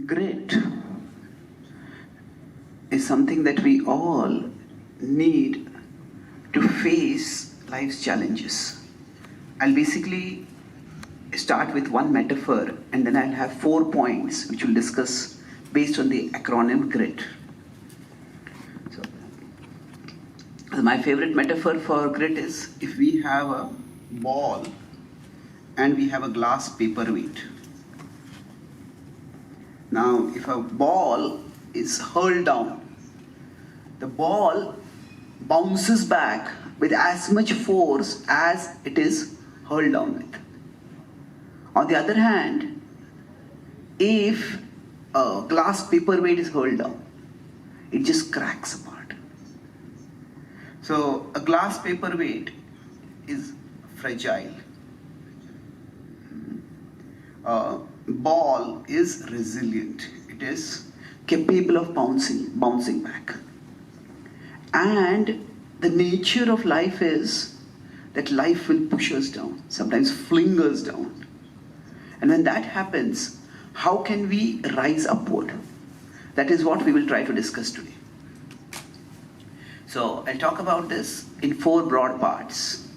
Grit is something that we all need to face life's challenges. I'll basically start with one metaphor and then I'll have 4 points which we'll discuss based on the acronym GRIT. So, my favorite metaphor for grit is if we have a ball and we have a glass paperweight. Now, if a ball is hurled down, the ball bounces back with as much force as it is hurled down with. On the other hand, if a glass paperweight is hurled down, it just cracks apart. So a glass paperweight is fragile. A ball is resilient. It is capable of bouncing back. And the nature of life is that life will push us down, sometimes fling us down. And when that happens, how can we rise upward? That is what we will try to discuss today. So I'll talk about this in 4 broad parts.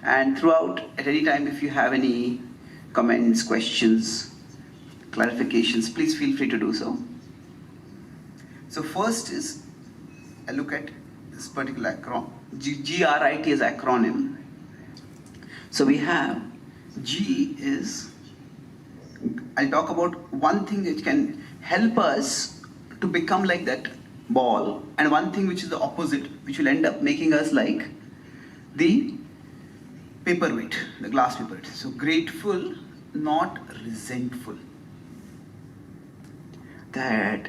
And throughout, at any time, if you have any comments, questions, clarifications, please feel free to do so. So first is, I look at this particular acronym, GRIT is acronym. So we have G is, I'll talk about one thing which can help us to become like that ball, and one thing which is the opposite, which will end up making us like the paperweight, the glass paperweight. So grateful, not resentful. That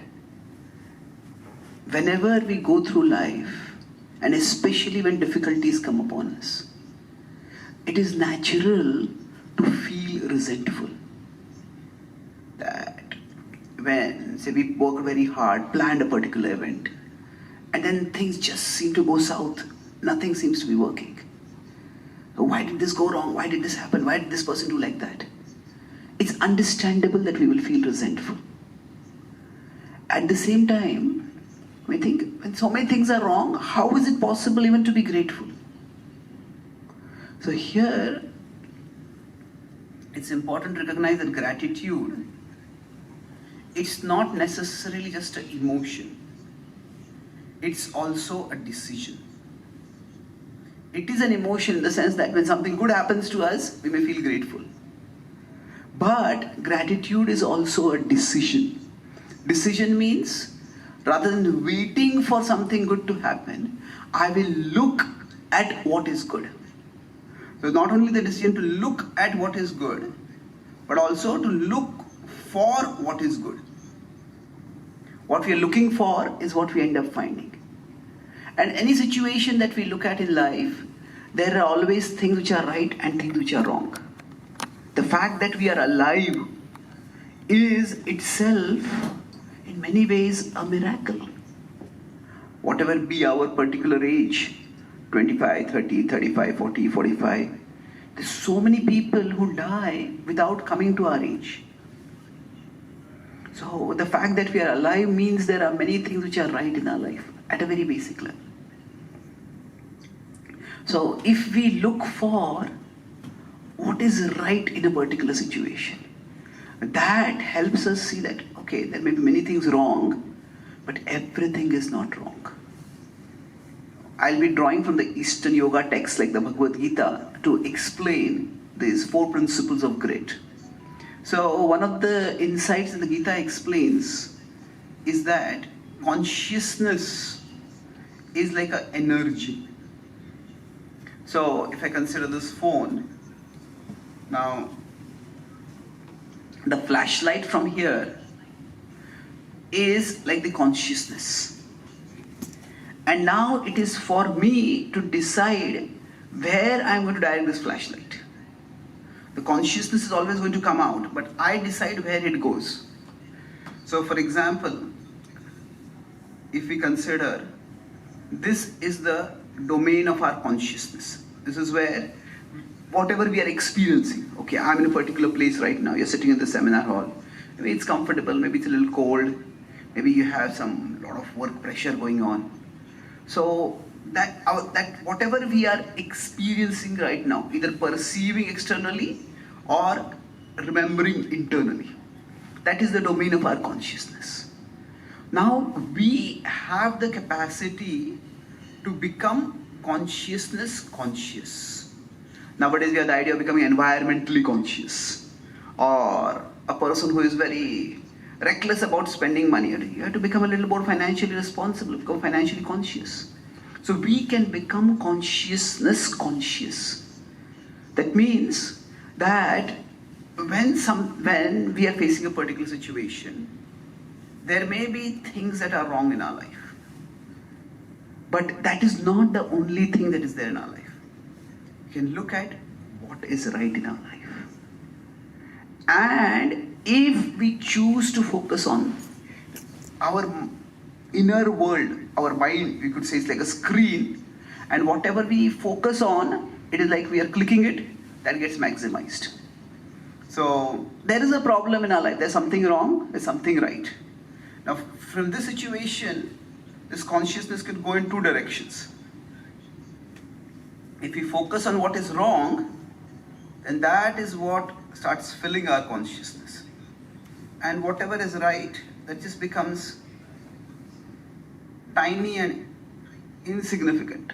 whenever we go through life, and especially when difficulties come upon us, it is natural to feel resentful. That when, say, we worked very hard, planned a particular event, and then things just seem to go south, nothing seems to be working. Why did this go wrong? Why did this happen? Why did this person do like that? It's understandable that we will feel resentful. At the same time, we think, when so many things are wrong, how is it possible even to be grateful? So here, it's important to recognize that gratitude, it's not necessarily just an emotion. It's also a decision. It is an emotion in the sense that when something good happens to us, we may feel grateful. But gratitude is also a decision. Decision means, rather than waiting for something good to happen, I will look at what is good. So not only the decision to look at what is good, but also to look for what is good. What we are looking for is what we end up finding. And any situation that we look at in life, there are always things which are right and things which are wrong. The fact that we are alive is itself, in many ways, a miracle. Whatever be our particular age, 25, 30, 35, 40, 45, there's so many people who die without coming to our age. So the fact that we are alive means there are many things which are right in our life at a very basic level. So if we look for what is right in a particular situation, that helps us see that, okay, there may be many things wrong, but everything is not wrong. I'll be drawing from the Eastern Yoga texts like the Bhagavad Gita to explain these 4 principles of grit. So one of the insights that the Gita explains is that consciousness is like an energy. So if I consider this phone, now the flashlight from here is like the consciousness. And now it is for me to decide where I'm going to direct this flashlight. The consciousness is always going to come out, but I decide where it goes. So for example, if we consider this is the domain of our consciousness. This is where whatever we are experiencing, okay, I'm in a particular place right now, you're sitting in the seminar hall, Maybe it's comfortable, maybe it's a little cold, maybe you have some lot of work pressure going on. So that whatever we are experiencing right now, either perceiving externally or remembering internally, that is the domain of our consciousness. Now we have the capacity to become consciousness conscious. Nowadays we have the idea of becoming environmentally conscious, or a person who is very reckless about spending money. You have to become a little more financially responsible, become financially conscious. So we can become consciousness conscious. That means that when we are facing a particular situation, there may be things that are wrong in our life. But that is not the only thing that is there in our life. You can look at what is right in our life. And if we choose to focus on our inner world, our mind, we could say it's like a screen, and whatever we focus on, it is like we are clicking it, that gets maximized. So there is a problem in our life. There's something wrong, there's something right. Now from this situation, this consciousness can go in two directions. If we focus on what is wrong, then that is what starts filling our consciousness. And whatever is right, that just becomes tiny and insignificant.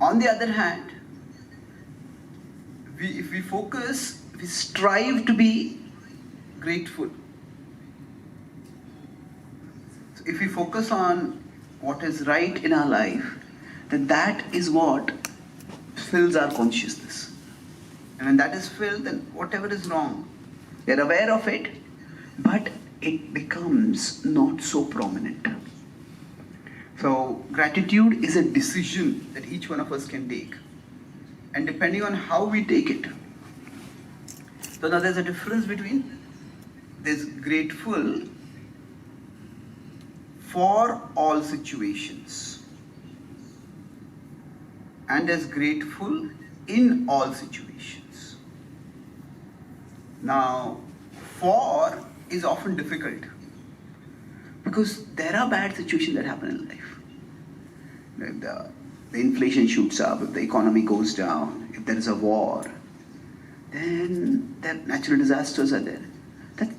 On the other hand, if we focus, we strive to be grateful. So if we focus on what is right in our life, then that is what fills our consciousness. And when that is filled, then whatever is wrong, we are aware of it, but it becomes not so prominent. So gratitude is a decision that each one of us can take. And depending on how we take it. So now there's a difference between this grateful for all situations and as grateful in all situations. Now, for is often difficult because there are bad situations that happen in life. If the inflation shoots up, if the economy goes down, if there is a war, then there natural disasters are there.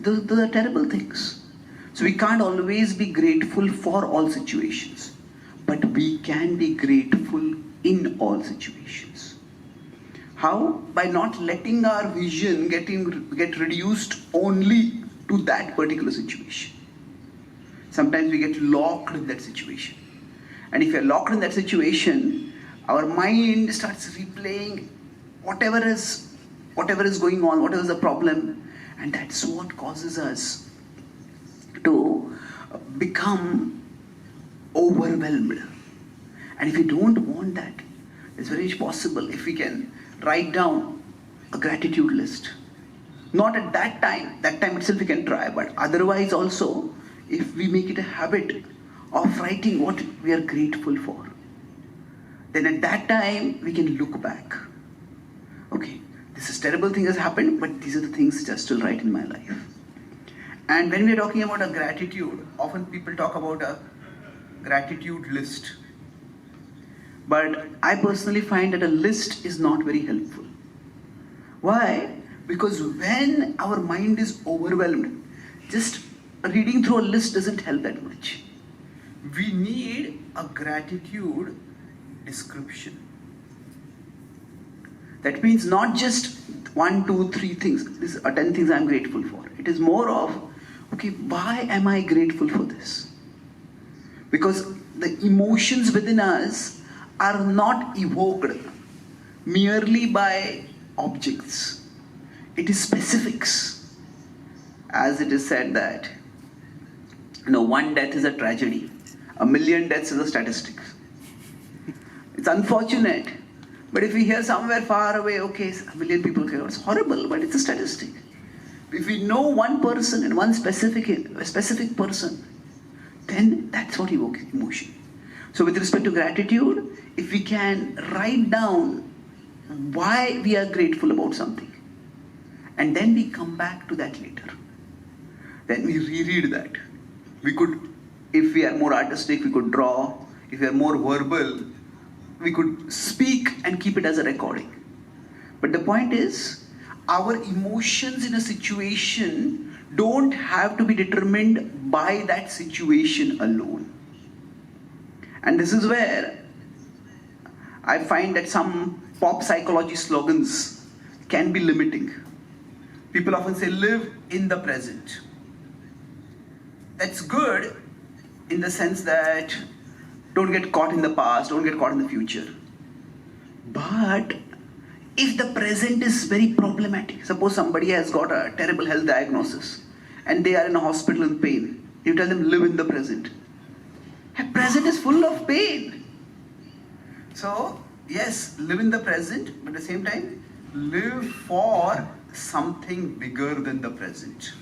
Those are terrible things. So we can't always be grateful for all situations, but we can be grateful in all situations. How? By not letting our vision get reduced only to that particular situation. Sometimes we get locked in that situation. And if you're locked in that situation, our mind starts replaying whatever is going on, whatever is the problem, and that's what causes us to become overwhelmed. And if we don't want that, it's very possible if we can write down a gratitude list. Not at that time itself we can try, but otherwise also, if we make it a habit of writing what we are grateful for, then at that time we can look back. Okay, this is terrible thing has happened, but these are the things that are still right in my life. And when we are talking about a gratitude, often people talk about a gratitude list. But I personally find that a list is not very helpful. Why? Because when our mind is overwhelmed, just reading through a list doesn't help that much. We need a gratitude description. That means not just 1, 2, 3 things. These are 10 things I'm grateful for. It is more of, okay, why am I grateful for this? Because the emotions within us are not evoked merely by objects. It is specifics. As it is said that, one death is a tragedy. 1 million deaths is a statistic. It's unfortunate. But if we hear somewhere far away, okay, 1 million people care, it's horrible, but it's a statistic. If we know one person and one specific person, then that's what evokes emotion. So with respect to gratitude, if we can write down why we are grateful about something, and then we come back to that later. Then we reread that. We could, if we are more artistic, we could draw. If we are more verbal, we could speak and keep it as a recording. But the point is, our emotions in a situation don't have to be determined by that situation alone. And this is where I find that some pop psychology slogans can be limiting. People often say, live in the present. That's good in the sense that don't get caught in the past, don't get caught in the future. But if the present is very problematic, suppose somebody has got a terrible health diagnosis and they are in a hospital in pain, you tell them live in the present. The present is full of pain. So, yes, live in the present, but at the same time, live for something bigger than the present.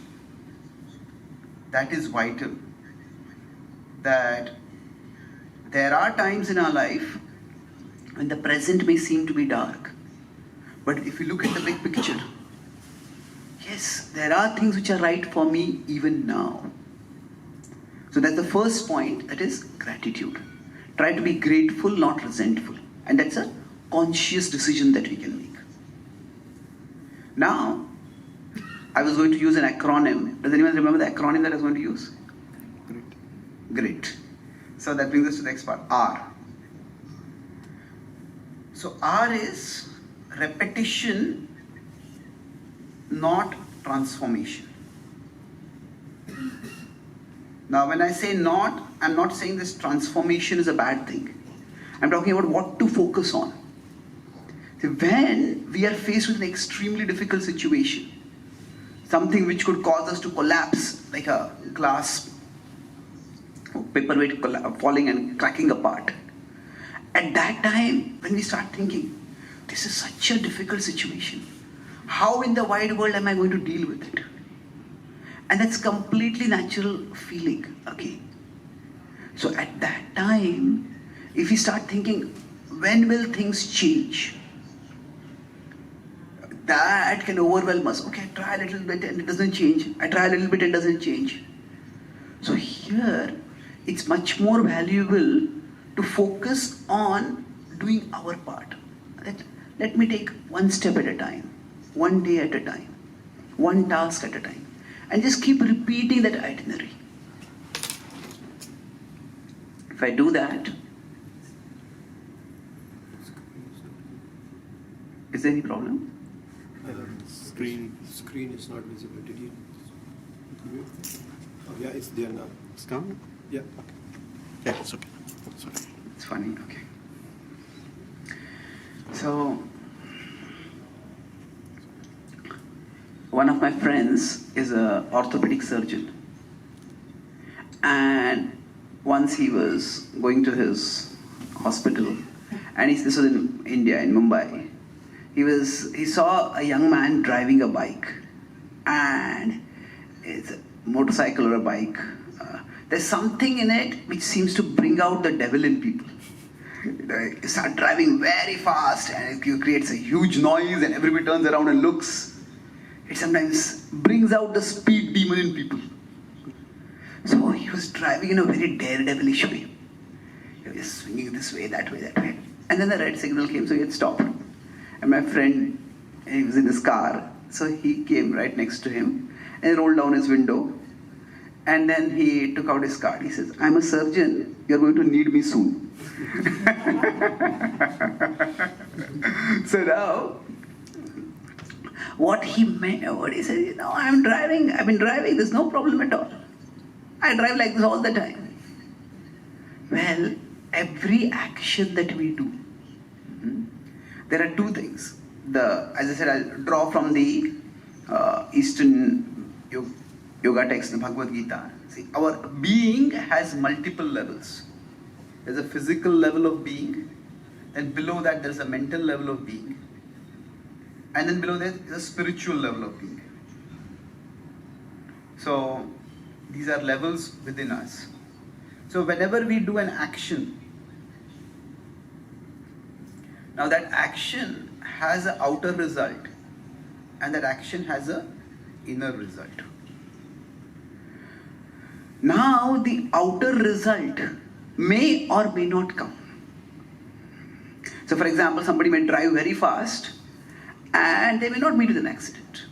That is vital. That there are times in our life when the present may seem to be dark. But if you look at the big picture, yes, there are things which are right for me even now. So that's the first point, that is gratitude. Try to be grateful, not resentful. And that's a conscious decision that we can make. Now, I was going to use an acronym. Does anyone remember the acronym that I was going to use? Great. So that brings us to the next part, R. So R is repetition, not transformation. Now when I say not, I'm not saying this transformation is a bad thing. I'm talking about what to focus on. So when we are faced with an extremely difficult situation, something which could cause us to collapse, like a glass paperweight falling and cracking apart. At that time, when we start thinking, this is such a difficult situation, how in the wide world am I going to deal with it? And that's completely natural feeling, okay? So at that time, if we start thinking, when will things change? That can overwhelm us. Okay, I try a little bit and it doesn't change. I try a little bit and it doesn't change. So here, it's much more valuable to focus on doing our part. Let me take one step at a time, one day at a time, one task at a time, and just keep repeating that itinerary. If I do that, is there any problem? Screen is not visible. Did you? Oh, yeah, it's there now. It's gone? Yeah. Yeah, it's okay. Sorry. It's funny, okay. So, one of my friends is an orthopedic surgeon. And once he was going to his hospital, and this was in India, in Mumbai. He saw a young man driving a bike, and it's a motorcycle or a bike. There's something in it which seems to bring out the devil in people. You start driving very fast and it creates a huge noise and everybody turns around and looks. It sometimes brings out the speed demon in people. So he was driving in a very daredevilish way. He was just swinging this way, that way, that way. And then the red signal came, so he had stopped. And my friend, he was in his car, so he came right next to him and rolled down his window. And then he took out his card. He says, I'm a surgeon, you're going to need me soon. So now, what he meant, what he said, I've been driving, there's no problem at all. I drive like this all the time. Well, every action that we do, there are two things. As I said, I'll draw from the Eastern yoga text, the Bhagavad Gita. See, our being has multiple levels. There's a physical level of being, and below that there's a mental level of being, and then below that is a spiritual level of being. So these are levels within us. So whenever we do an action, now that action has an outer result and that action has an inner result. Now the outer result may or may not come. So for example, somebody may drive very fast and they may not meet with an accident.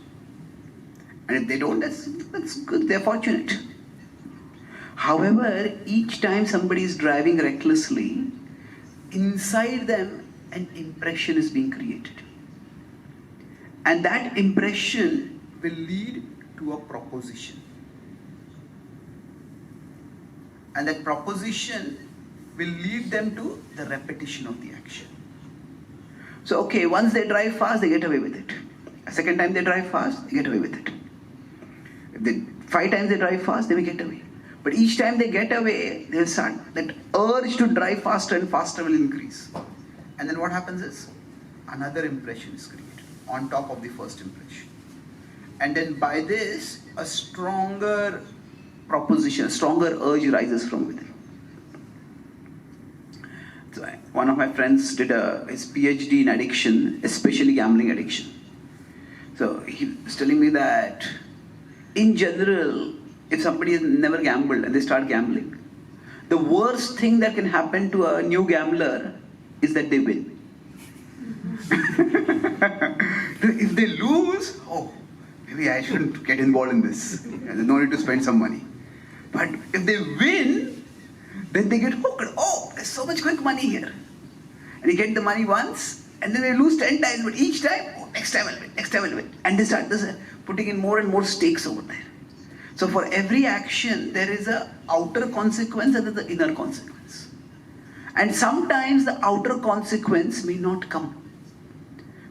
And if they don't, that's good, they're fortunate. However, each time somebody is driving recklessly, inside them an impression is being created. And that impression will lead to a proposition. And that proposition will lead them to the repetition of the action. So okay, once they drive fast, they get away with it. A second time they drive fast, they get away with it. If they 5 times they drive fast, they will get away. But each time they get away, they'll start, that urge to drive faster and faster will increase. And then what happens is, another impression is created on top of the first impression. And then by this, a stronger proposition, a stronger urge rises from within. So one of my friends did his PhD in addiction, especially gambling addiction. So he was telling me that in general, if somebody has never gambled and they start gambling, the worst thing that can happen to a new gambler is that they win. If they lose, oh, maybe I shouldn't get involved in this. There's no need to spend some money. But if they win, then they get hooked. Oh, there's so much quick money here. And you get the money once, and then they lose 10 times, but each time, oh, next time I'll win, next time I'll win. And they start putting in more and more stakes over there. So for every action, there is an outer consequence and there's the inner consequence. And sometimes the outer consequence may not come,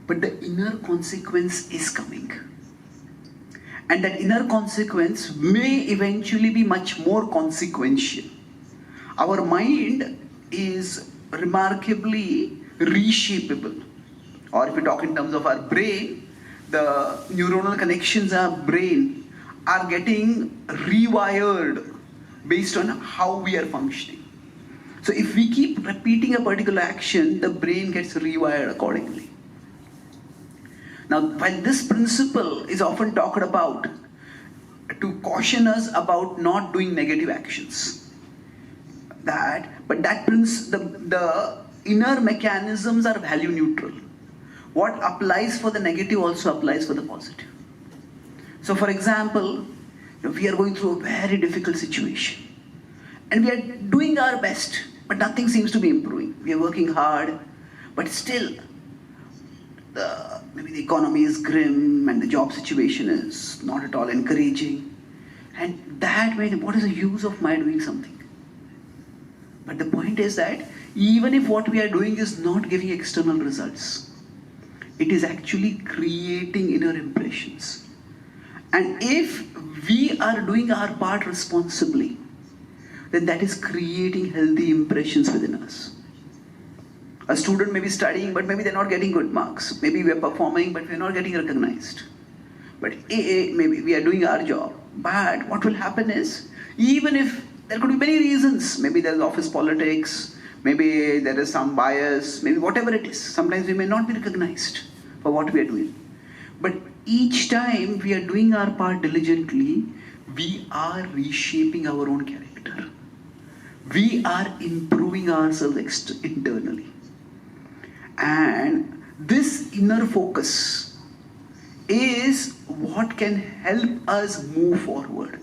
but the inner consequence is coming. And that inner consequence may eventually be much more consequential. Our mind is remarkably reshapeable. Or if we talk in terms of our brain, the neuronal connections in our brain are getting rewired based on how we are functioning. So if we keep repeating a particular action, the brain gets rewired accordingly. Now, while this principle is often talked about to caution us about not doing negative actions, the inner mechanisms are value neutral. What applies for the negative also applies for the positive. So for example, we are going through a very difficult situation and we are doing our best, but nothing seems to be improving. We are working hard, but still maybe the economy is grim and the job situation is not at all encouraging. And that way, what is the use of my doing something? But the point is that even if what we are doing is not giving external results, it is actually creating inner impressions. And if we are doing our part responsibly, then that is creating healthy impressions within us. A student may be studying, but maybe they're not getting good marks. Maybe we are performing, but we're not getting recognized. But maybe we are doing our job. But what will happen is, even if there could be many reasons, maybe there's office politics, maybe there is some bias, maybe whatever it is, sometimes we may not be recognized for what we are doing. But each time we are doing our part diligently, we are reshaping our own character. We are improving ourselves internally. And this inner focus is what can help us move forward.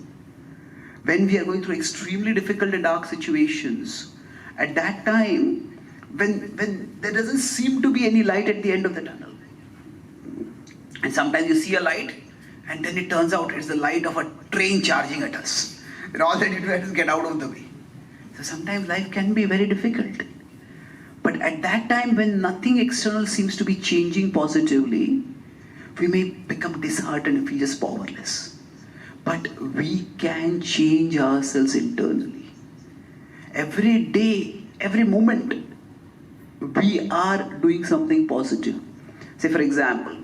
When we are going through extremely difficult and dark situations, at that time, when there doesn't seem to be any light at the end of the tunnel. And sometimes you see a light, and then it turns out it's the light of a train charging at us. And all that you do is get out of the way. So sometimes life can be very difficult. But at that time, when nothing external seems to be changing positively, we may become disheartened and feel just powerless. But we can change ourselves internally. Every day, every moment, we are doing something positive. Say for example,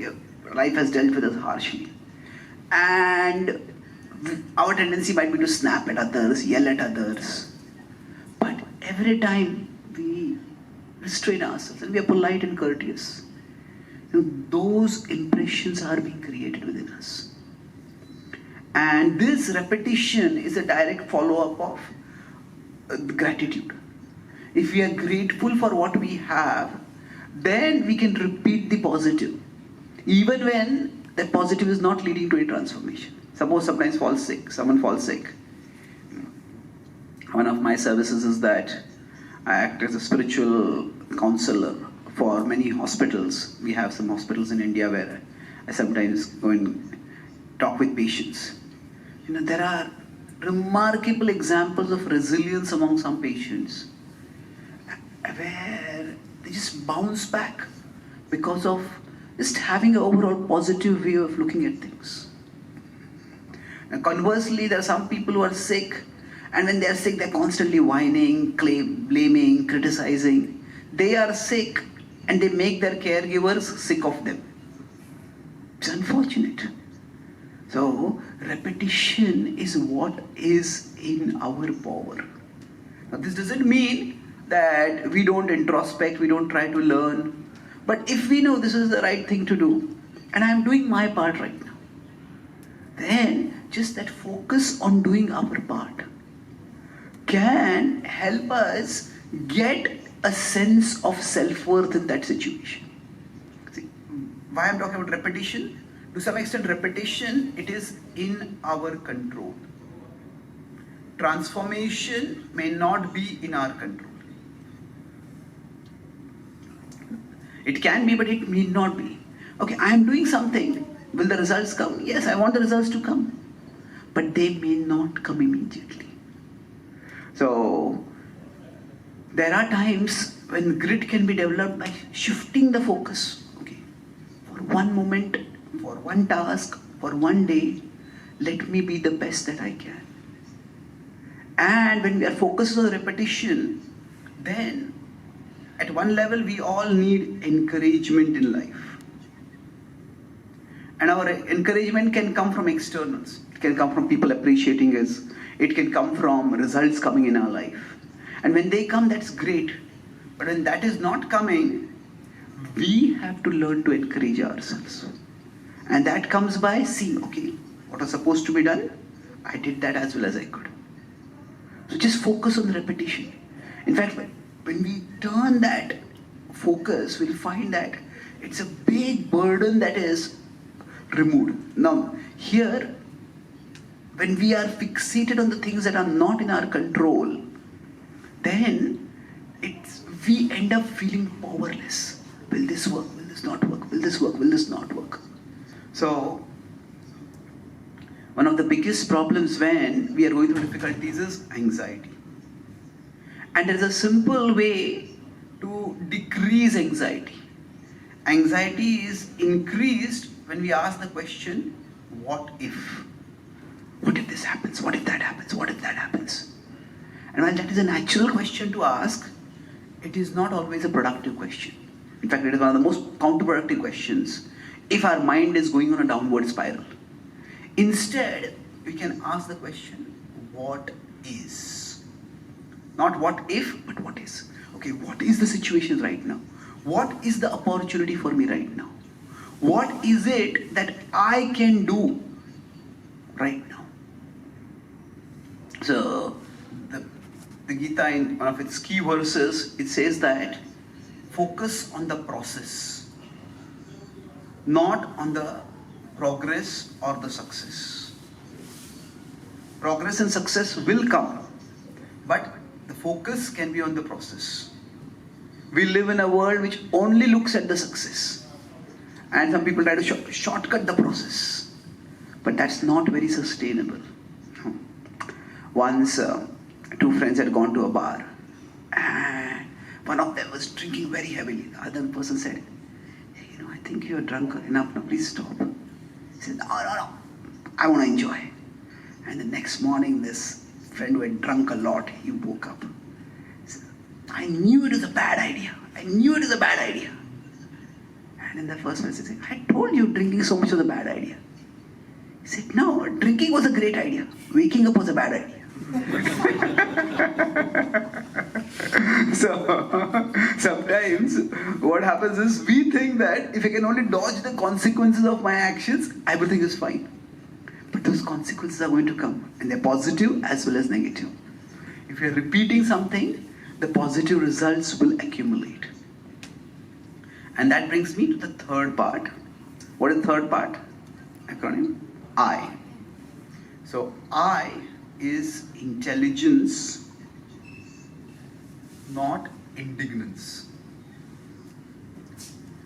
life has dealt with us harshly. And our tendency might be to snap at others, yell at others. But every time we restrain ourselves and we are polite and courteous, those impressions are being created within us. And this repetition is a direct follow-up of gratitude. If we are grateful for what we have, then we can repeat the positive, even when the positive is not leading to a transformation. Suppose someone falls sick. One of my services is that I act as a spiritual counselor for many hospitals. We have some hospitals in India where I sometimes go and talk with patients. There are remarkable examples of resilience among some patients where they just bounce back because of just having an overall positive way of looking at things. And conversely, there are some people who are sick, and when they are sick, they're constantly whining, blaming, criticizing. They are sick, and they make their caregivers sick of them. It's unfortunate. So, repetition is what is in our power. Now, this doesn't mean that we don't introspect, we don't try to learn. But if we know this is the right thing to do, and I'm doing my part right now, then just that focus on doing our part can help us get a sense of self-worth in that situation. See, why I'm talking about repetition? To some extent, repetition, it is in our control. Transformation may not be in our control. It can be, but it may not be. Okay, I am doing something. Will the results come? Yes, I want the results to come. But they may not come immediately. So, there are times when grit can be developed by shifting the focus. Okay, for one moment, for one task, for one day, let me be the best that I can. And when we are focused on repetition, then at one level we all need encouragement in life. And our encouragement can come from externals. It can come from people appreciating us. It can come from results coming in our life. And when they come, that's great. But when that is not coming, we have to learn to encourage ourselves. And that comes by seeing, okay, what was supposed to be done, I did that as well as I could. So just focus on the repetition. In fact, when we turn that focus, we'll find that it's a big burden that is removed. Now, here, when we are fixated on the things that are not in our control, then we end up feeling powerless. Will this work? Will this not work? Will this work? Will this not work? So, one of the biggest problems when we are going through difficulties is anxiety. And there is a simple way to decrease anxiety. Anxiety is increased when we ask the question, what if? What if this happens? What if that happens? What if that happens? And while that is a natural question to ask, it is not always a productive question. In fact, it is one of the most counterproductive questions if our mind is going on a downward spiral. Instead, we can ask the question, what is? Not what if, but what is. Okay, what is the situation right now? What is the opportunity for me right now? What is it that I can do right now? So, the Gita, in one of its key verses, it says that focus on the process, not on the progress or the success. Progress and success will come, but the focus can be on the process. We live in a world which only looks at the success, and some people try to shortcut the process, but that's not very sustainable. Once, two friends had gone to a bar, and one of them was drinking very heavily. The other person said, hey, I think you're drunk enough now, please stop. He said, no, I want to enjoy. And the next morning, this friend who had drunk a lot, he woke up. He said, I knew it was a bad idea. And then the first person said, I told you drinking so much was a bad idea. He said, no, drinking was a great idea. Waking up was a bad idea. So, sometimes what happens is we think that if I can only dodge the consequences of my actions, everything is fine. But but those consequences are going to come, and they're positive as well as negative. If you're repeating something, the positive results will accumulate. And that brings me to the third part. What is the third part? Acronym I. So I is intelligence, not indignance.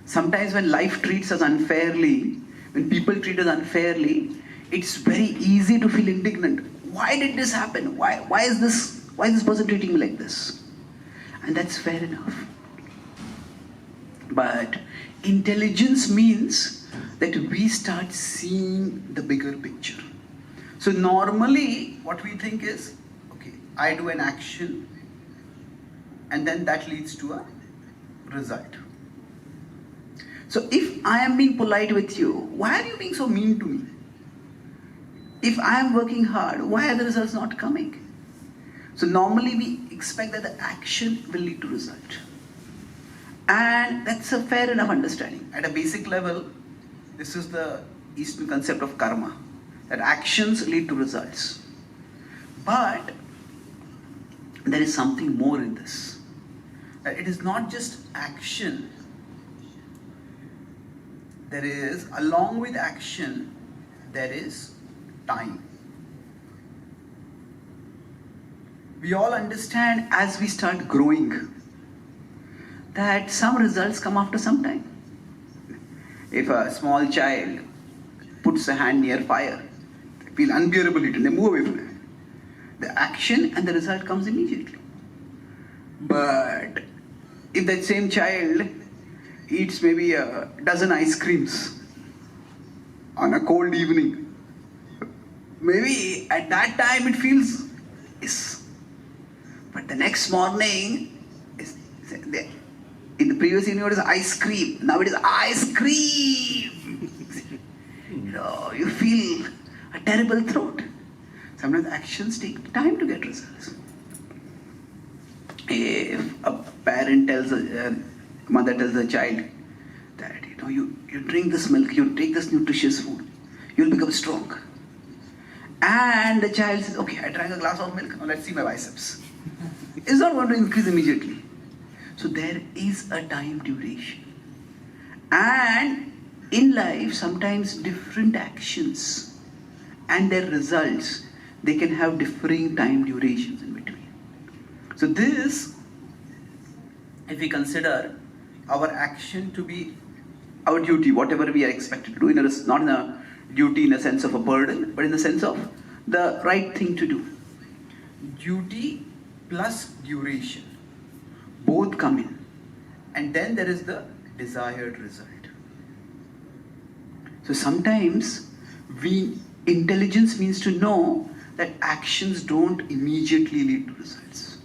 Sometimes when life treats us unfairly, when people treat us unfairly, it's very easy to feel indignant. Why did this happen? Why is this person treating me like this? And that's fair enough. But intelligence means that we start seeing the bigger picture. So normally what we think is, okay, I do an action and then that leads to a result. So if I am being polite with you, why are you being so mean to me? If I am working hard, why are the results not coming? So normally we expect that the action will lead to result. And that's a fair enough understanding. At a basic level, this is the Eastern concept of karma, that actions lead to results. But there is something more in this. That it is not just action. There is, along with action, there is time. We all understand as we start growing that some results come after some time. If a small child puts a hand near fire, they feel unbearable heat and they move away from it. The action and the result comes immediately. But if that same child eats maybe a dozen ice creams on a cold evening, maybe at that time it feels yes. But the next morning, in the previous evening it was ice cream, now it is ice cream. You feel a terrible throat. Sometimes actions take time to get results. If a parent tells a mother tells a child that you drink this milk, you take this nutritious food, you'll become strong. And the child says, okay, I drank a glass of milk, now let's see my biceps. It's not going to increase immediately. So there is a time duration. And in life, sometimes different actions and their results, they can have differing time durations in between. So this, if we consider our action to be our duty, whatever we are expected to do, not in a duty in a sense of a burden, but in the sense of the right thing to do. Duty plus duration, both come in. And then there is the desired result. So sometimes intelligence means to know that actions don't immediately lead to results.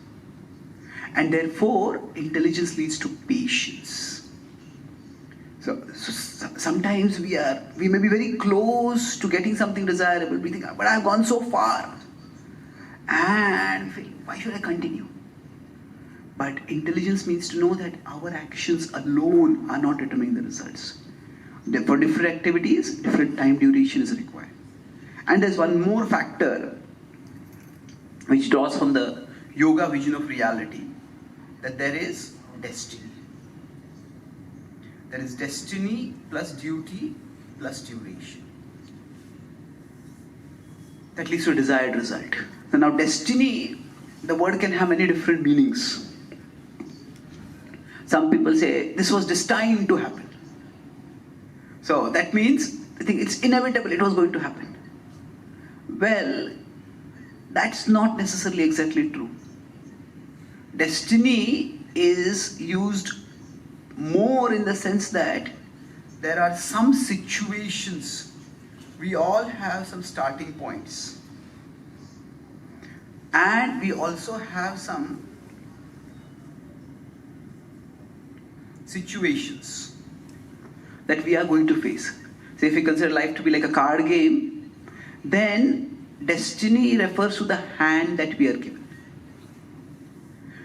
And therefore, intelligence leads to patience. So sometimes we may be very close to getting something desirable. We think, but I've gone so far. And feel, why should I continue? But intelligence means to know that our actions alone are not determining the results. For different activities, different time duration is required. And there's one more factor which draws from the yoga vision of reality, that there is destiny. There is destiny plus duty plus duration. That leads to a desired result. So now destiny, the word can have many different meanings. Some people say this was destined to happen. So that means they think it's inevitable, it was going to happen. Well, that's not necessarily exactly true. Destiny is used more in the sense that there are some situations, we all have some starting points. And we also have some situations that we are going to face. So if we consider life to be like a card game, then destiny refers to the hand that we are given.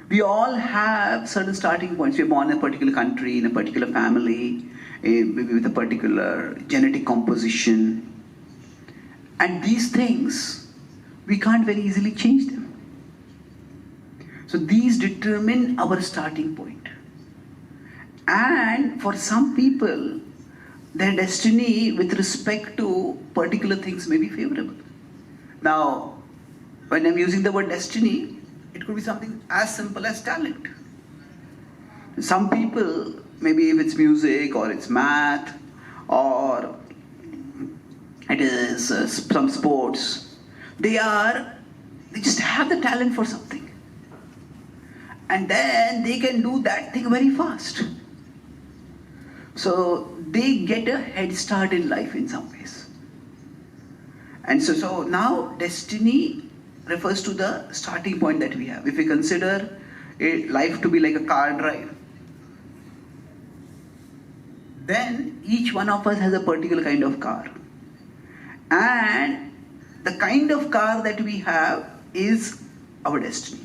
We all have certain starting points. We are born in a particular country, in a particular family, maybe with a particular genetic composition. And these things, we can't very easily change them. So these determine our starting point. And for some people, their destiny with respect to particular things may be favorable. Now, when I'm using the word destiny, it could be something as simple as talent. Some people, maybe if it's music or it's math or it is some sports, they just have the talent for something. And then they can do that thing very fast. So they get a head start in life in some ways. And so now destiny refers to the starting point that we have. If we consider life to be like a car drive, then each one of us has a particular kind of car. And the kind of car that we have is our destiny.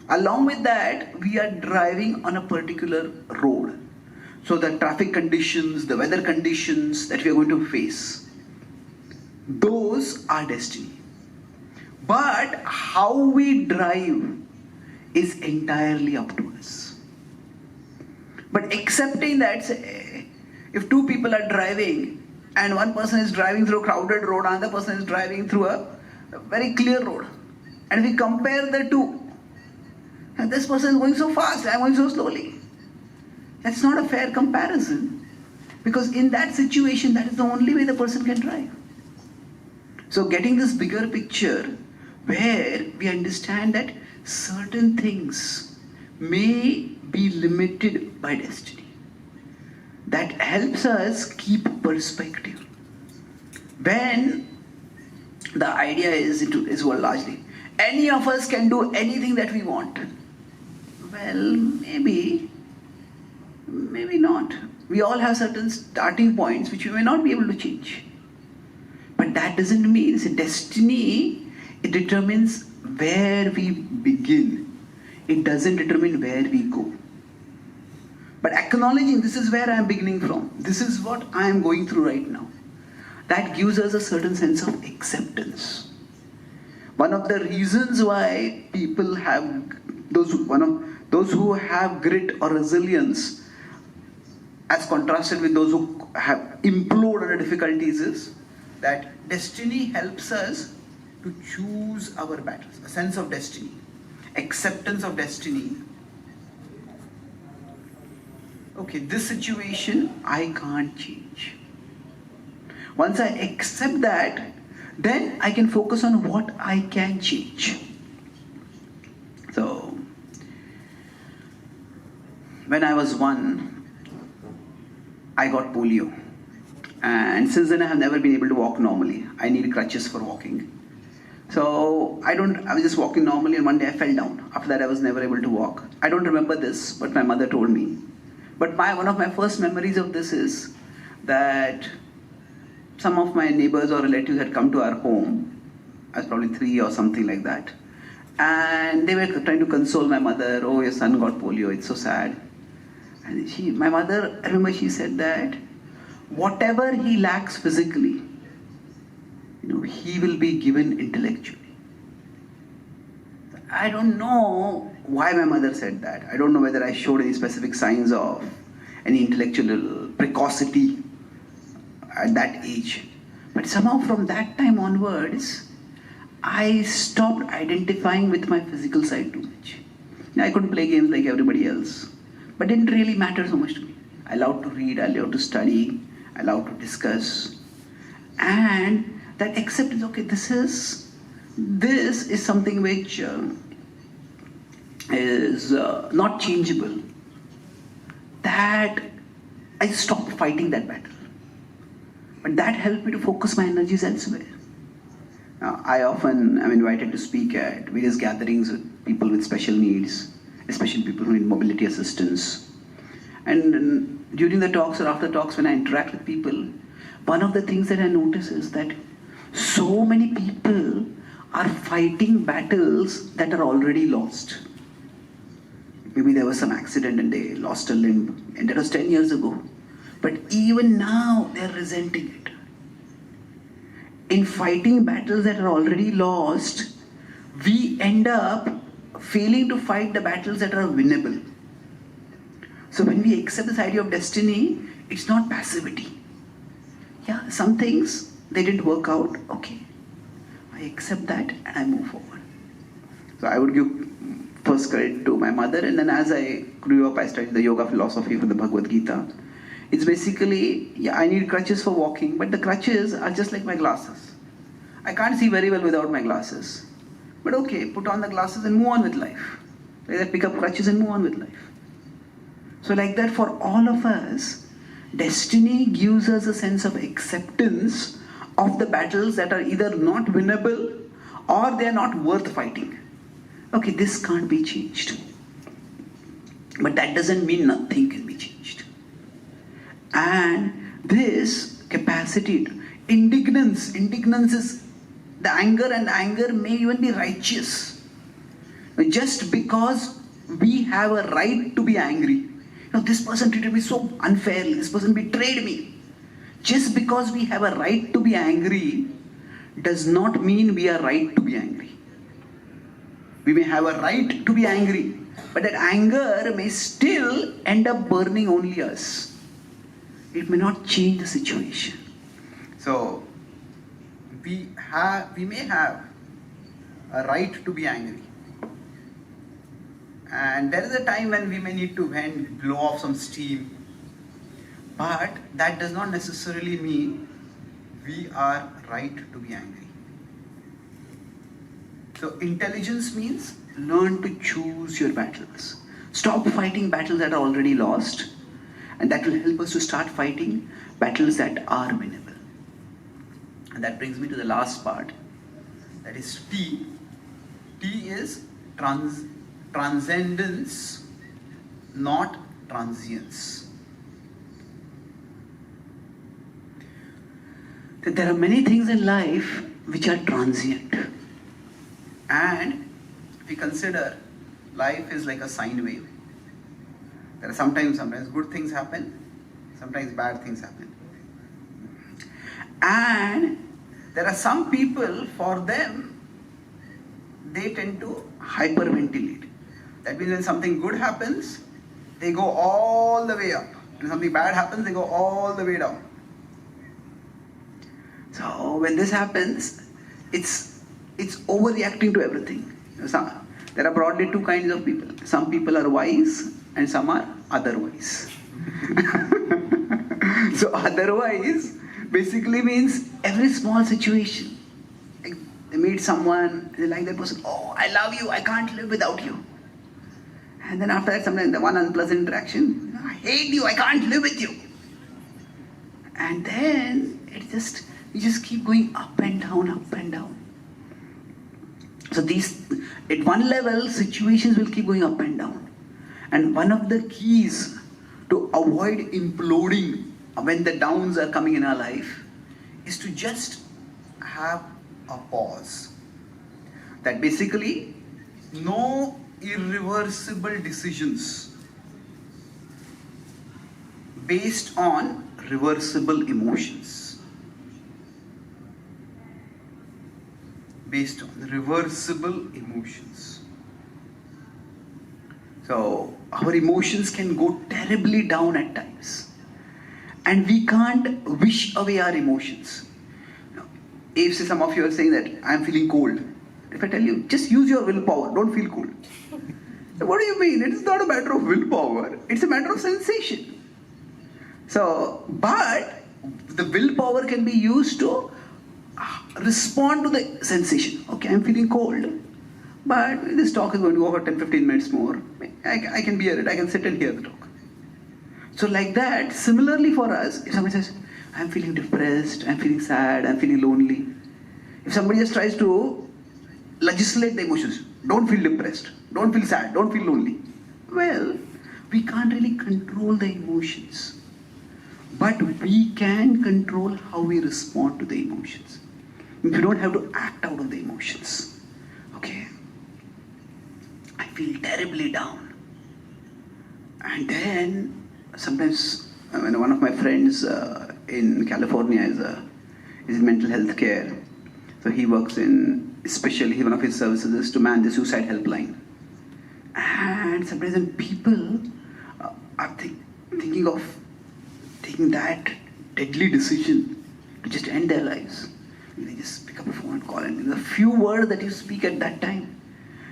Along with that, we are driving on a particular road. So the traffic conditions, the weather conditions that we are going to face, those are destiny. But how we drive is entirely up to us. But accepting that, say, if two people are driving and one person is driving through a crowded road, another person is driving through a very clear road, and we compare the two, and this person is going so fast, I am going so slowly. That's not a fair comparison, because in that situation, that is the only way the person can drive. So getting this bigger picture where we understand that certain things may be limited by destiny, that helps us keep perspective. When the idea is largely, any of us can do anything that we want. Well, maybe not. We all have certain starting points which we may not be able to change. But that doesn't mean it's a destiny. It determines where we begin. It doesn't determine where we go. But acknowledging this is where I am beginning from, this is what I am going through right now, that gives us a certain sense of acceptance. One of the reasons why people have those who have grit or resilience, as contrasted with those who have implode under difficulties, is that destiny helps us to choose our battles. A sense of destiny, acceptance of destiny. Okay, this situation I can't change. Once I accept that, then I can focus on what I can change. So, when I was 1, I got polio. And since then I have never been able to walk normally. I need crutches for walking. So I was just walking normally, and one day I fell down. After that I was never able to walk. I don't remember this, but my mother told me. But one of my first memories of this is that some of my neighbors or relatives had come to our home. I was probably 3 or something like that. And they were trying to console my mother. Oh, your son got polio, it's so sad. And my mother, I remember she said that whatever he lacks physically, he will be given intellectually. I don't know why my mother said that. I don't know whether I showed any specific signs of any intellectual precocity at that age. But somehow from that time onwards, I stopped identifying with my physical side too much. I couldn't play games like everybody else, but it didn't really matter so much to me. I loved to read, I loved to study, I loved to discuss. And that acceptance, okay, this is something which is not changeable. That I stopped fighting that battle. But that helped me to focus my energies elsewhere. I am invited to speak at various gatherings with people with special needs, especially people who need mobility assistance. And during the talks or after talks, when I interact with people, one of the things that I notice is that so many people are fighting battles that are already lost. Maybe there was some accident and they lost a limb, and that was 10 years ago. But even now, they're resenting it. in fighting battles that are already lost, we end up failing to fight the battles that are winnable. So when we accept this idea of destiny, it's not passivity. Yeah, some things, they didn't work out. Okay, I accept that and I move forward. So I would give first credit to my mother, and then as I grew up, I studied the yoga philosophy from the Bhagavad Gita. It's basically, yeah, I need crutches for walking, but the crutches are just like my glasses. I can't see very well without my glasses. But okay, put on the glasses and move on with life. Like that, pick up crutches and move on with life. So like that, for all of us, destiny gives us a sense of acceptance of the battles that are either not winnable or they are not worth fighting. Okay, this can't be changed. But that doesn't mean nothing can be changed. And this capacity, indignance is the anger, and anger may even be righteous. Just because we have a right to be angry. This person treated me so unfairly, this person betrayed me. Just because we have a right to be angry does not mean we are right to be angry. We may have a right to be angry, but that anger may still end up burning only us. It may not change the situation. So, we may have a right to be angry. And there is a time when we may need to blow off some steam. But that does not necessarily mean we are right to be angry. So intelligence means learn to choose your battles. Stop fighting battles that are already lost. And that will help us to start fighting battles that are winnable. And that brings me to the last part. That is T. T is transcendence, not transience. That there are many things in life which are transient. And if we consider life is like a sine wave. There are sometimes good things happen, sometimes bad things happen. And there are some people, for them, they tend to hyperventilate. That means when something good happens, they go all the way up. When something bad happens, they go all the way down. So when this happens, it's overreacting to everything. There are broadly two kinds of people. Some people are wise and some are otherwise. So otherwise basically means every small situation. Like they meet someone, they like that person, oh, I love you, I can't live without you. And then after that, sometimes the one unpleasant interaction, I hate you, I can't live with you. And then we just keep going up and down, up and down. So these, at one level, situations will keep going up and down. And one of the keys to avoid imploding when the downs are coming in our life is to just have a pause. That basically, no irreversible decisions based on reversible emotions. Based on reversible emotions. So our emotions can go terribly down at times. And we can't wish away our emotions. If some of you are saying that I'm feeling cold, if I tell you, just use your willpower, don't feel cold. So what do you mean? It's not a matter of willpower, it's a matter of sensation. So, but the willpower can be used to respond to the sensation. Okay, I'm feeling cold, but this talk is going to go for 10-15 minutes more. I can bear it, I can sit and hear the talk. So like that, similarly for us, if somebody says, I'm feeling depressed, I'm feeling sad, I'm feeling lonely. If somebody just tries to legislate the emotions, don't feel depressed, don't feel sad, don't feel lonely. Well, we can't really control the emotions. But we can control how we respond to the emotions. We don't have to act out of the emotions. Okay, I feel terribly down. And then sometimes, when one of my friends in California is in mental health care, So he works in, especially one of his services is to man the suicide helpline. And sometimes when people are thinking of taking that deadly decision to just end their lives, they just pick up a phone and call, and the few words that you speak at that time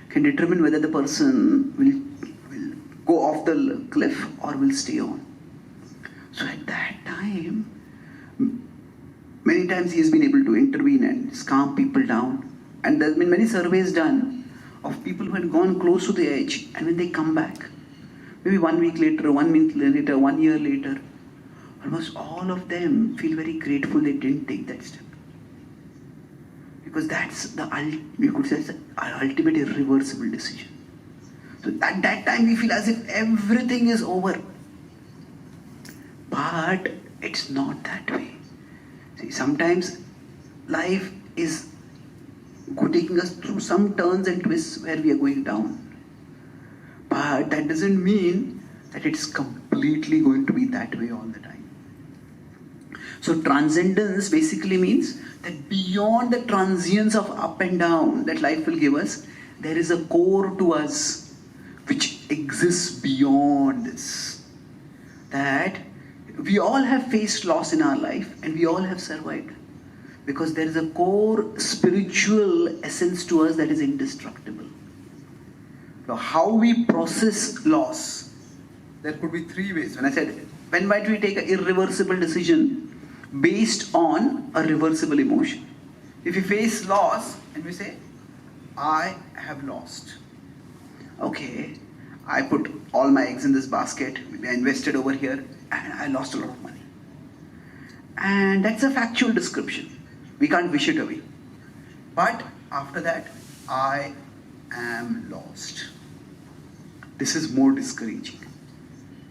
can determine whether the person will go off the cliff or will stay on. So at that time, many times he has been able to intervene and calm people down. And there have been many surveys done of people who had gone close to the edge, and when they come back, maybe 1 week later, 1 month later, 1 year later, almost all of them feel very grateful they didn't take that step. Because that's you could say that's the ultimate irreversible decision. So at that time we feel as if everything is over. But it's not that way. See, sometimes life is taking us through some turns and twists where we are going down. But that doesn't mean that it's completely going to be that way all the time. So transcendence basically means that beyond the transience of up and down that life will give us, there is a core to us which exists beyond this. That we all have faced loss in our life and we all have survived. Because there is a core spiritual essence to us that is indestructible. So how we process loss, there could be 3 ways. When I said, when might we take an irreversible decision based on a reversible emotion? If we face loss and we say, I have lost. Okay, I put all my eggs in this basket, maybe I invested over here and I lost a lot of money. And that's a factual description. We can't wish it away. But after that, I am lost. This is more discouraging.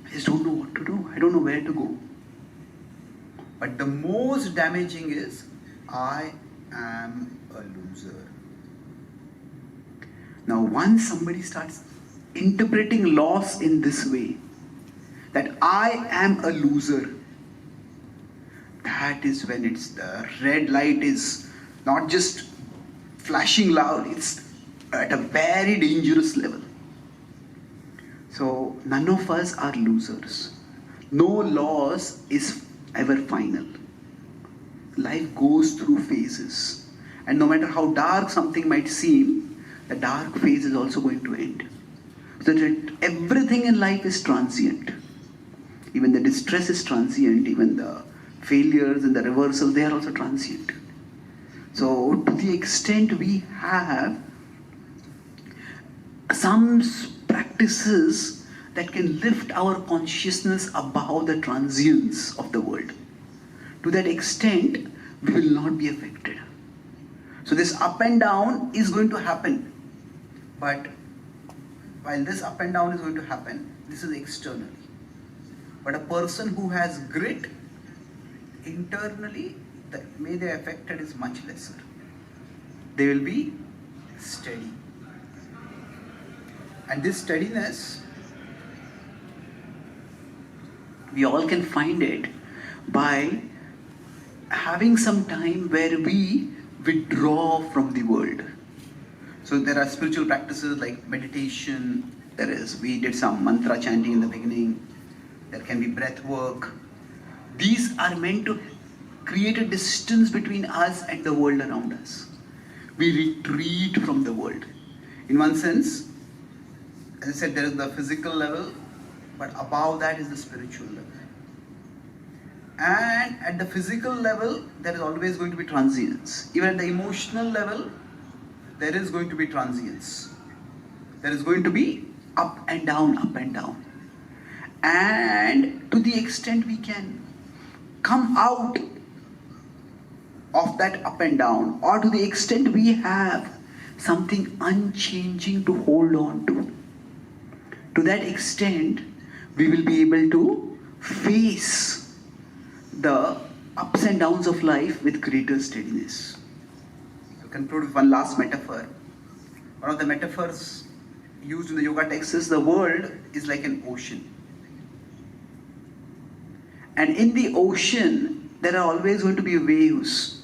I just don't know what to do. I don't know where to go. But the most damaging is, I am a loser. Now, once somebody starts interpreting loss in this way, that I am a loser, that is when it's the red light is not just flashing loud, it's at a very dangerous level. So none of us are losers. No loss is ever final. Life goes through phases. And no matter how dark something might seem, the dark phase is also going to end. So that everything in life is transient. Even the distress is transient, even the failures and the reversals, they are also transient. So to the extent we have some practices that can lift our consciousness above the transience of the world, to that extent we will not be affected. So this up and down is going to happen, but while this up and down is going to happen, this is externally. But a person who has grit, internally, the way they are affected is much lesser. They will be steady. And this steadiness, we all can find it by having some time where we withdraw from the world. So there are spiritual practices like meditation, we did some mantra chanting in the beginning, there can be breath work. These are meant to create a distance between us and the world around us. We retreat from the world. In one sense, as I said, there is the physical level, but above that is the spiritual level. And at the physical level, there is always going to be transience. Even at the emotional level, there is going to be transience. There is going to be up and down, up and down. And to the extent we can come out of that up and down, or to the extent we have something unchanging to hold on to that extent we will be able to face the ups and downs of life with greater steadiness. To conclude with one last metaphor, one of the metaphors used in the yoga texts is the world is like an ocean. And in the ocean, there are always going to be waves.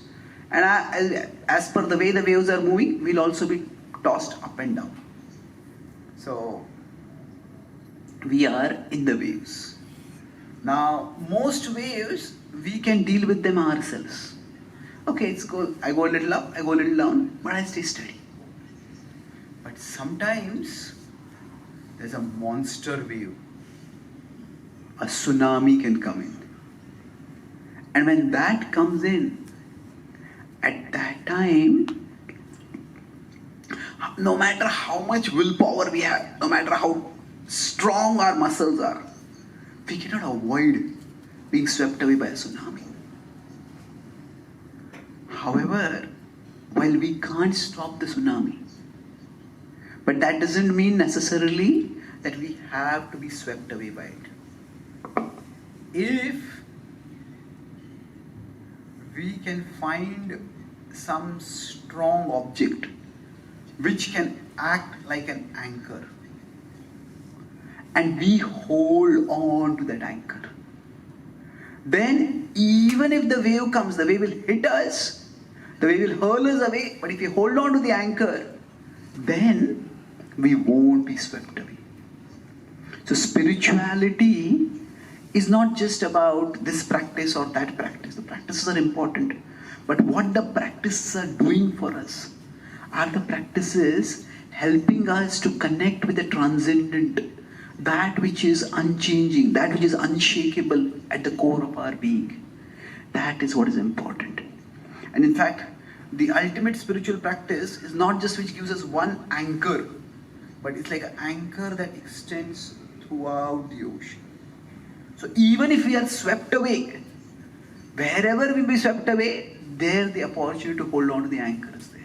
And as per the way the waves are moving, we'll also be tossed up and down. So we are in the waves. Now, most waves, we can deal with them ourselves. Okay, I go a little up, I go a little down, but I stay steady. But sometimes there's a monster wave. A tsunami can come in. And when that comes in, at that time, no matter how much willpower we have, no matter how strong our muscles are, we cannot avoid being swept away by a tsunami. However, while we can't stop the tsunami, but that doesn't mean necessarily that we have to be swept away by it. If we can find some strong object which can act like an anchor, and we hold on to that anchor, then even if the wave comes, the wave will hit us, the wave will hurl us away, but if we hold on to the anchor, then we won't be swept away. So spirituality is not just about this practice or that practice. The practices are important, but what the practices are doing for us are the practices helping us to connect with the transcendent, that which is unchanging, that which is unshakable at the core of our being. That is what is important. And in fact, the ultimate spiritual practice is not just which gives us one anchor, but it's like an anchor that extends throughout the ocean. So even if we are swept away, wherever we be swept away, there the opportunity to hold on to the anchor is there.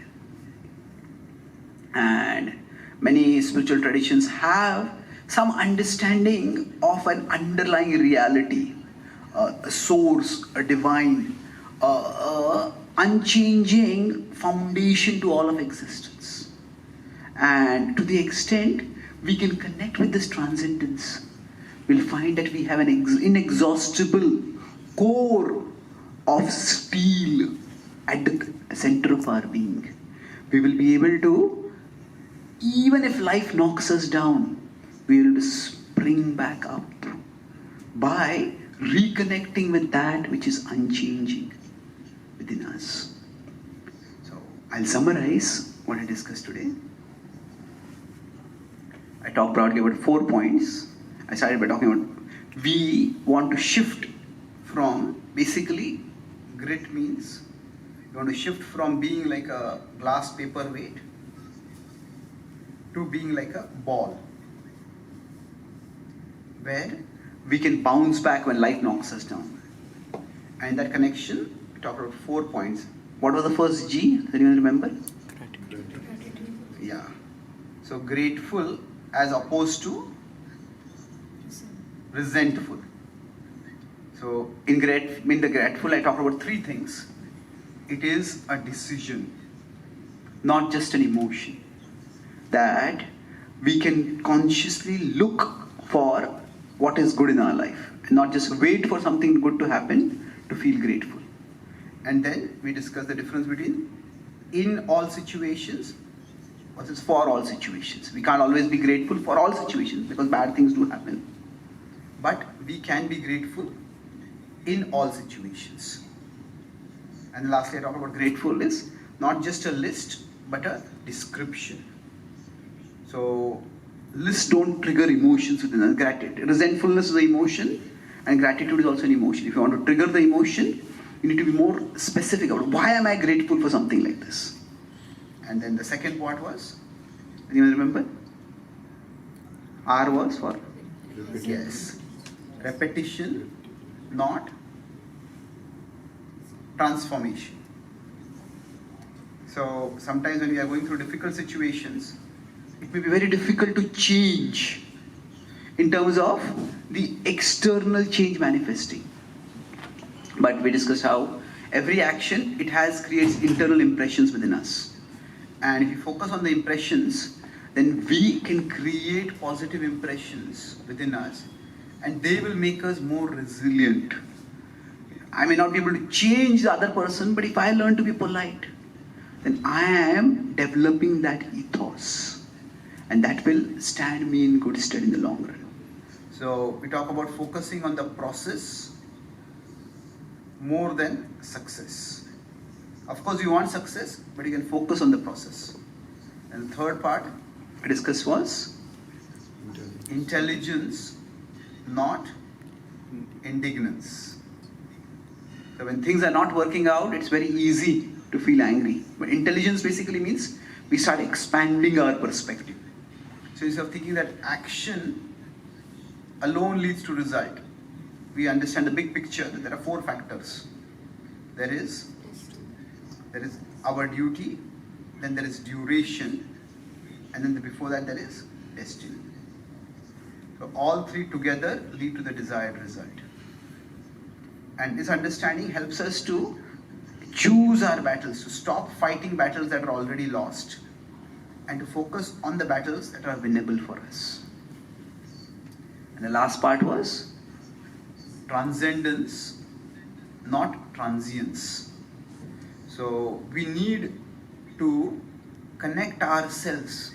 And many spiritual traditions have some understanding of an underlying reality, a source, a divine, unchanging foundation to all of existence. And to the extent we can connect with this transcendence, we'll find that we have an inexhaustible core of steel at the center of our being. We will be able to, even if life knocks us down, we will spring back up by reconnecting with that which is unchanging within us. So I'll summarize what I discussed today. I talked broadly about 4 points. I started by talking about we want to shift from, basically, grit means you want to shift from being like a glass paperweight to being like a ball, where we can bounce back when life knocks us down. And that connection, we talked about 4 points. What was the first G? Does anyone remember? Gratitude. Yeah. So grateful as opposed to resentful. So in the grateful, I talked about 3 things. It is a decision, not just an emotion, that we can consciously look for what is good in our life and not just wait for something good to happen to feel grateful. And then we discussed the difference between in all situations versus for all situations. We can't always be grateful for all situations because bad things do happen. But we can be grateful in all situations. And lastly, I talked about grateful is not just a list, but a description. So lists don't trigger emotions within us. Resentfulness is an emotion, and gratitude is also an emotion. If you want to trigger the emotion, you need to be more specific about why am I grateful for something like this. And then the second part was, anyone remember? R was for? Yes. Repetition, not transformation. So sometimes when we are going through difficult situations, it may be very difficult to change in terms of the external change manifesting. But we discussed how every action, it creates internal impressions within us. And if you focus on the impressions, then we can create positive impressions within us, and they will make us more resilient. I may not be able to change the other person, but if I learn to be polite, then I am developing that ethos. And that will stand me in good stead in the long run. So we talk about focusing on the process more than success. Of course, you want success, but you can focus on the process. And the third part I discussed was intelligence, not indignance. So when things are not working out, it's very easy to feel angry. But intelligence basically means we start expanding our perspective. So instead of thinking that action alone leads to result, we understand the big picture that there are 4 factors. There is our duty, then there is duration, and then before that there is destiny. So all 3 together lead to the desired result. And this understanding helps us to choose our battles, to stop fighting battles that are already lost, and to focus on the battles that are winnable for us. And the last part was transcendence, not transience. So we need to connect ourselves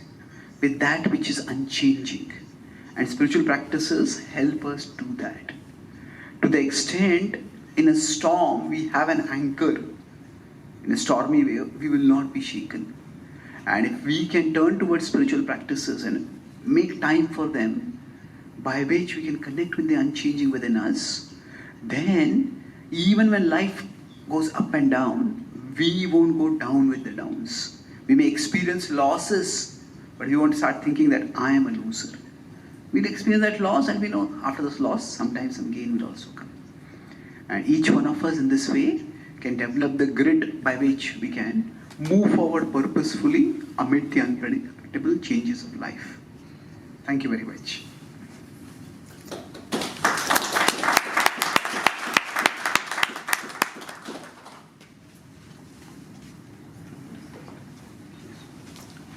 with that which is unchanging. And spiritual practices help us do that. To the extent, in a storm, we have an anchor. In a stormy wave, we will not be shaken. And if we can turn towards spiritual practices and make time for them, by which we can connect with the unchanging within us, then even when life goes up and down, we won't go down with the downs. We may experience losses, but we won't start thinking that I am a loser. We'll experience that loss, and we know after this loss, sometimes some gain will also come. And each one of us in this way can develop the grid by which we can move forward purposefully amid the unpredictable changes of life. Thank you very much.